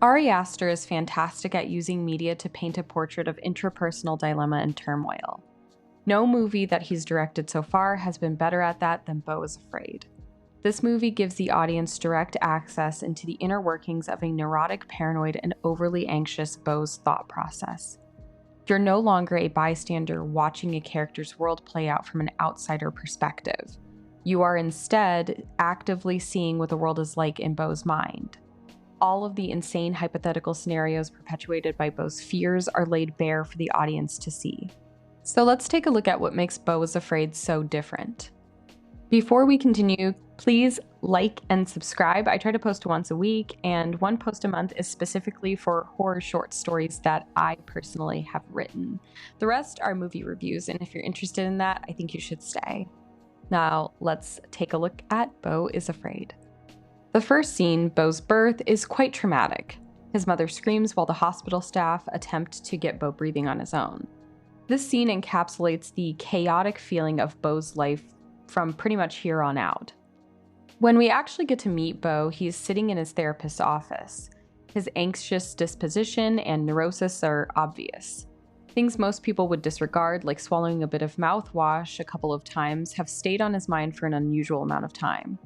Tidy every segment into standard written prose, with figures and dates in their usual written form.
Ari Aster is fantastic at using media to paint a portrait of intrapersonal dilemma and turmoil. No movie that he's directed so far has been better at that than BEAU is Afraid. This movie gives the audience direct access into the inner workings of a neurotic, paranoid, and overly anxious BEAU's thought process. You're no longer a bystander watching a character's world play out from an outsider perspective. You are instead actively seeing what the world is like in BEAU's mind. All of the insane hypothetical scenarios perpetuated by BEAU's fears are laid bare for the audience to see. So let's take a look at what makes BEAU is Afraid so different. Before we continue, please like and subscribe. I try to post once a week, and one post a month is specifically for horror short stories that I personally have written. The rest are movie reviews, and if you're interested in that, I think you should stay. Now, let's take a look at BEAU is Afraid. The first scene, BEAU's birth, is quite traumatic. His mother screams while the hospital staff attempt to get BEAU breathing on his own. This scene encapsulates the chaotic feeling of BEAU's life from pretty much here on out. When we actually get to meet BEAU, he's sitting in his therapist's office. His anxious disposition and neurosis are obvious. Things most people would disregard, like swallowing a bit of mouthwash a couple of times, have stayed on his mind for an unusual amount of time.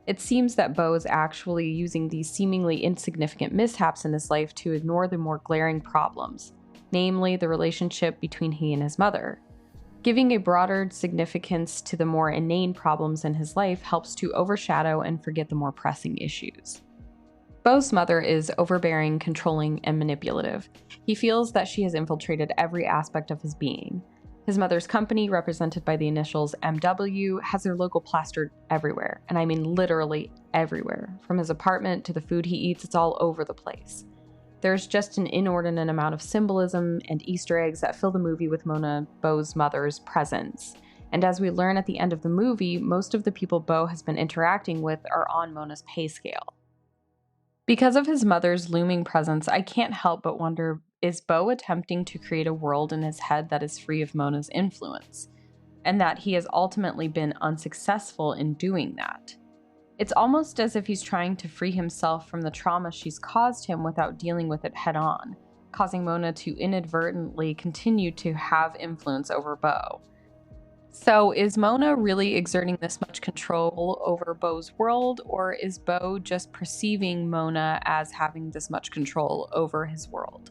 It seems that BEAU is actually using these seemingly insignificant mishaps in his life to ignore the more glaring problems, namely the relationship between he and his mother. Giving a broader significance to the more inane problems in his life helps to overshadow and forget the more pressing issues. BEAU's mother is overbearing, controlling, and manipulative. He feels that she has infiltrated every aspect of his being. His mother's company, represented by the initials MW, has their logo plastered everywhere, and I mean literally everywhere. From his apartment to the food he eats, it's all over the place. There's just an inordinate amount of symbolism and Easter eggs that fill the movie with Mona, BEAU's mother's presence. And as we learn at the end of the movie, most of the people BEAU has been interacting with are on Mona's pay scale. Because of his mother's looming presence, I can't help but wonder, is BEAU attempting to create a world in his head that is free of Mona's influence? And that he has ultimately been unsuccessful in doing that. It's almost as if he's trying to free himself from the trauma she's caused him without dealing with it head on, causing Mona to inadvertently continue to have influence over BEAU. So is Mona really exerting this much control over BEAU's world, or is BEAU just perceiving Mona as having this much control over his world?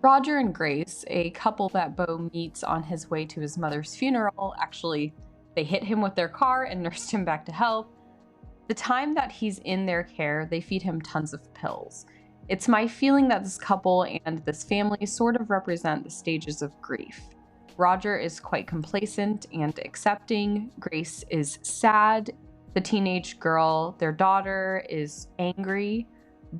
Roger and Grace, a couple that BEAU meets on his way to his mother's funeral, actually, they hit him with their car and nursed him back to health. The time that he's in their care, they feed him tons of pills. It's my feeling that this couple and this family sort of represent the stages of grief. Roger is quite complacent and accepting. Grace is sad. The teenage girl, their daughter, is angry.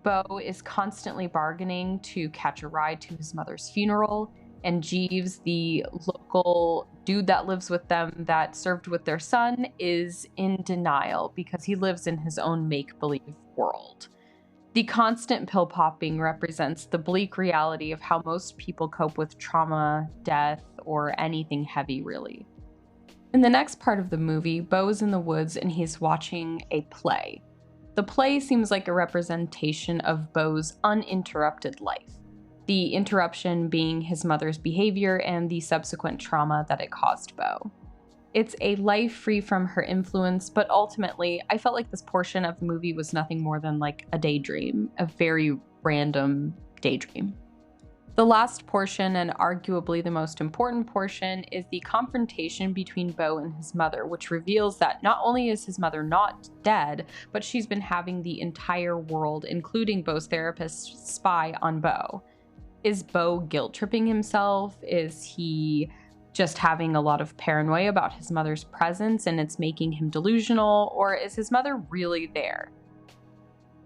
BEAU is constantly bargaining to catch a ride to his mother's funeral. And Jeeves, the local dude that lives with them that served with their son, is in denial because he lives in his own make-believe world. The constant pill popping represents the bleak reality of how most people cope with trauma, death, or anything heavy, really. In the next part of the movie, BEAU is in the woods and he's watching a play. The play seems like a representation of BEAU's uninterrupted life. The interruption being his mother's behavior and the subsequent trauma that it caused BEAU. It's a life free from her influence, but ultimately, I felt like this portion of the movie was nothing more than like a daydream, a very random daydream. The last portion, and arguably the most important portion, is the confrontation between BEAU and his mother, which reveals that not only is his mother not dead, but she's been having the entire world, including BEAU's therapist, spy on BEAU. Is BEAU guilt-tripping himself? Is he just having a lot of paranoia about his mother's presence and it's making him delusional? Or is his mother really there?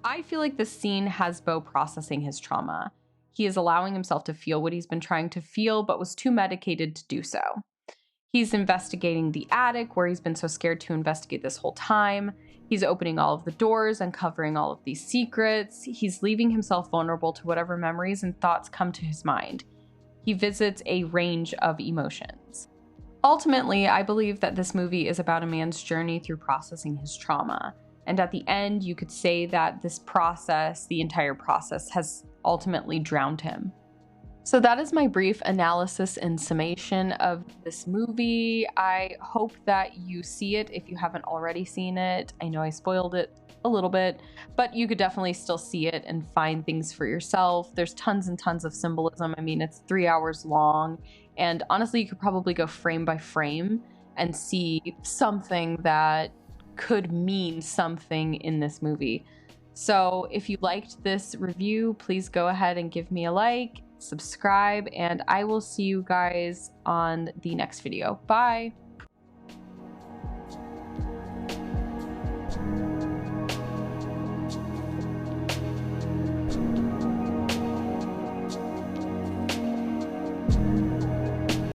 I feel like this scene has BEAU processing his trauma. He is allowing himself to feel what he's been trying to feel, but was too medicated to do so. He's investigating the attic, where he's been so scared to investigate this whole time. He's opening all of the doors, uncovering all of these secrets. He's leaving himself vulnerable to whatever memories and thoughts come to his mind. He visits a range of emotions. Ultimately, I believe that this movie is about a man's journey through processing his trauma, And at the end, you could say that this process, the entire process, has ultimately drowned him. So that is my brief analysis and summation of this movie. I hope that you see it if you haven't already seen it. I know I spoiled it a little bit, but you could definitely still see it and find things for yourself. There's tons and tons of symbolism. I mean, it's 3 hours long, and honestly, you could probably go frame by frame and see something that could mean something in this movie. So if you liked this review, please go ahead and give me a like, subscribe, and I will see you guys on the next video. Bye!